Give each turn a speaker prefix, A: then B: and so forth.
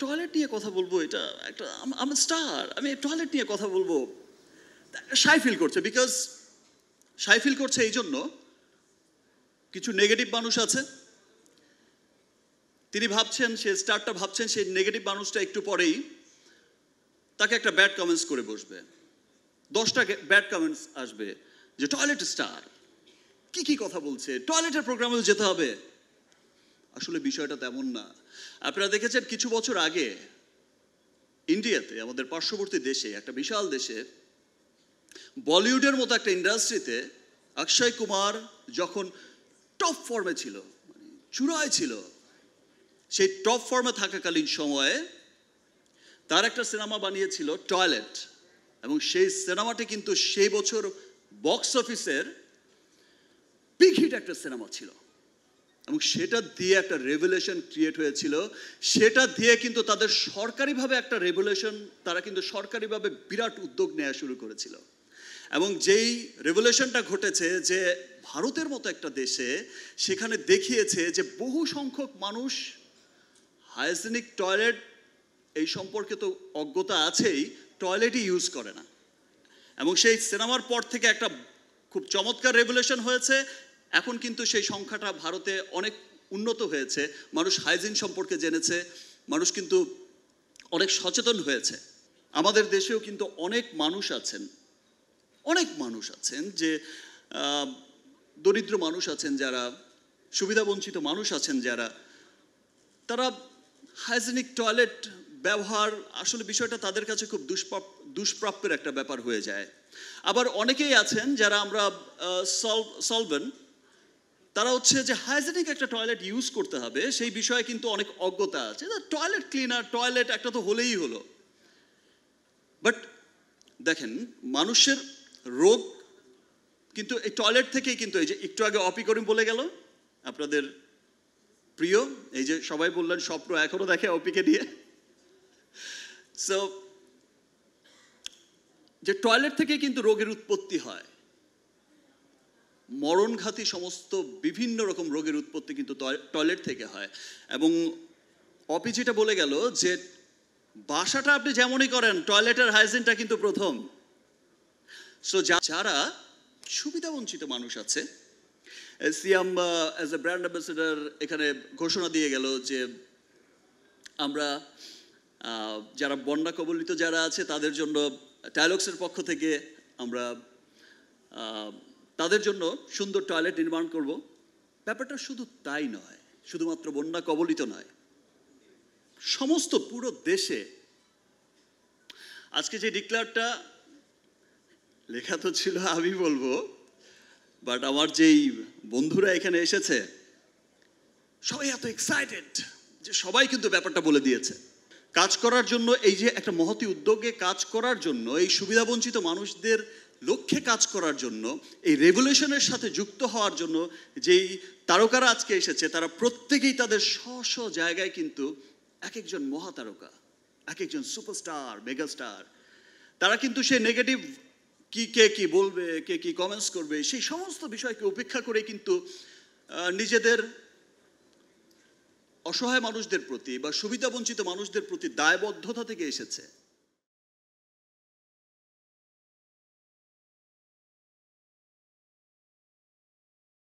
A: Toilet নিয়ে কথা বলবো, এটা একটা আমি স্টার, আমি টয়লেট নিয়ে কথা বলবো, শাই ফিল করছে। বিকজ শাই ফিল করছে এই জন্য, কিছু নেগেটিভ মানুষ আছে, তিনি ভাবছেন, সে স্টারটা ভাবছেন সেই নেগেটিভ মানুষটা একটু পরেই তাকে একটা ব্যাড কমেন্টস করে বসবে, 10টা ব্যাড কমেন্টস আসবে যে টয়লেট স্টার কি কথা বলছে, টয়লেটের প্রোগ্রামেও যেতে হবে। আসলে বিষয়টা তেমন না। আপনারা দেখেছেন কিছু বছর আগে ইন্ডিয়াতে, আমাদের পার্শ্ববর্তী দেশে, একটা বিশাল দেশে, বলিউডের মতো একটা ইন্ডাস্ট্রিতে অক্ষয় কুমার যখন টপ ফর্মে ছিল, মানে চূড়ায় ছিল, সেই টপ ফর্মে থাকাকালীন সময়ে তার একটা সিনেমা বানিয়েছিল টয়লেট, এবং সেই সিনেমাটি কিন্তু সেই বছর বক্স অফিসের বিগ হিট একটা সিনেমা ছিল, এবং সেটা দিয়ে একটা রেভলিউশন ক্রিয়েট হয়েছিল। সেটা দিয়ে কিন্তু তাদের সরকারিভাবে একটা রেভলিউশন, তারা কিন্তু সরকারিভাবে বিরাট উদ্যোগ নেওয়া শুরু করেছিল। এবং যেই রেভলিউশনটা ঘটেছে, যে ভারতের মতো একটা দেশে, সেখানে দেখিয়েছে যে বহু সংখ্যক মানুষ হাইজেনিক টয়লেট এই সম্পর্কে তো অজ্ঞতা আছেই, টয়লেটই ইউজ করে না। এবং সেই সিনেমার পর থেকে একটা খুব চমৎকার রেভলিউশন হয়েছে। এখন কিন্তু সেই সংখ্যাটা ভারতে অনেক উন্নত হয়েছে, মানুষ হাইজিন সম্পর্কে জেনেছে, মানুষ কিন্তু অনেক সচেতন হয়েছে। আমাদের দেশেও কিন্তু অনেক মানুষ আছেন যে দরিদ্র মানুষ আছেন, যারা সুবিধাবঞ্চিত মানুষ আছেন, যারা তারা হাইজেনিক টয়লেট ব্যবহার, আসলে বিষয়টা তাদের কাছে খুব দুষ্প্রাপ্যের একটা ব্যাপার হয়ে যায়। আবার অনেকেই আছেন যারা আমরা সলভেন, তারা হচ্ছে যে হাইজেনিক একটা টয়লেট ইউজ করতে হবে সেই বিষয়ে কিন্তু অনেক অজ্ঞতা আছে। টয়লেট ক্লিনার, টয়লেট একটা তো হলেই হলো। বাট দেখেন, মানুষের রোগ কিন্তু এই টয়লেট থেকেই কিন্তু, এই যে একটু আগে অপি করিম বলে গেল, আপনাদের প্রিয়, এই যে সবাই বললেন স্বপ্ন এখনো দেখে অপিকে নিয়ে। সো যে টয়লেট থেকে কিন্তু রোগের উৎপত্তি হয়, মরণঘাতী সমস্ত বিভিন্ন রকম রোগের উৎপত্তি কিন্তু টয়লেট থেকে হয়। এবং অপি যেটা বলে গেল যে বাসাটা আপনি যেমনই করেন, টয়লেটের হাইজিনটা কিন্তু প্রথম। সো যারা সুবিধাবঞ্চিত মানুষ আছে, সিয়াম অ্যাজ এ ব্র্যান্ড অ্যাম্বাসেডর এখানে ঘোষণা দিয়ে গেল যে আমরা যারা বন্যা কবলিত যারা আছে তাদের জন্য টাইলক্সের পক্ষ থেকে আমরা তাদের জন্য সুন্দর টয়লেট নির্মাণ করব। ব্যাপারটা শুধু তাই নয়, শুধুমাত্র বন্যা কবলিত নয়, সমস্ত পুরো দেশে। আজকে যে ডিক্লেয়ারটা লেখা তো ছিল আমি বলবো, বাট আমার যেই বন্ধুরা এখানে এসেছে সবাই এত এক্সাইটেড যে সবাই কিন্তু ব্যাপারটা বলে দিয়েছে। কাজ করার জন্য, এই যে একটা মহতী উদ্যোগে কাজ করার জন্য, এই সুবিধাবঞ্চিত মানুষদের লক্ষ্যে কাজ করার জন্য, এই রেভলিউশনের সাথে যুক্ত হওয়ার জন্য যেই তারকারা আজকে এসেছে, তারা প্রত্যেকেই তাদের স্ব জায়গায় কিন্তু এক একজন মহাতারকা, এক একজন সুপারস্টার, মেগাস্টার। তারা কিন্তু সেই নেগেটিভ কে কি বলবে, কে কি কমেন্টস করবে, সেই সমস্ত বিষয়কে উপেক্ষা করে কিন্তু নিজেদের অসহায় মানুষদের প্রতি বা সুবিধাবঞ্চিত মানুষদের প্রতি দায়বদ্ধতা থেকে এসেছে।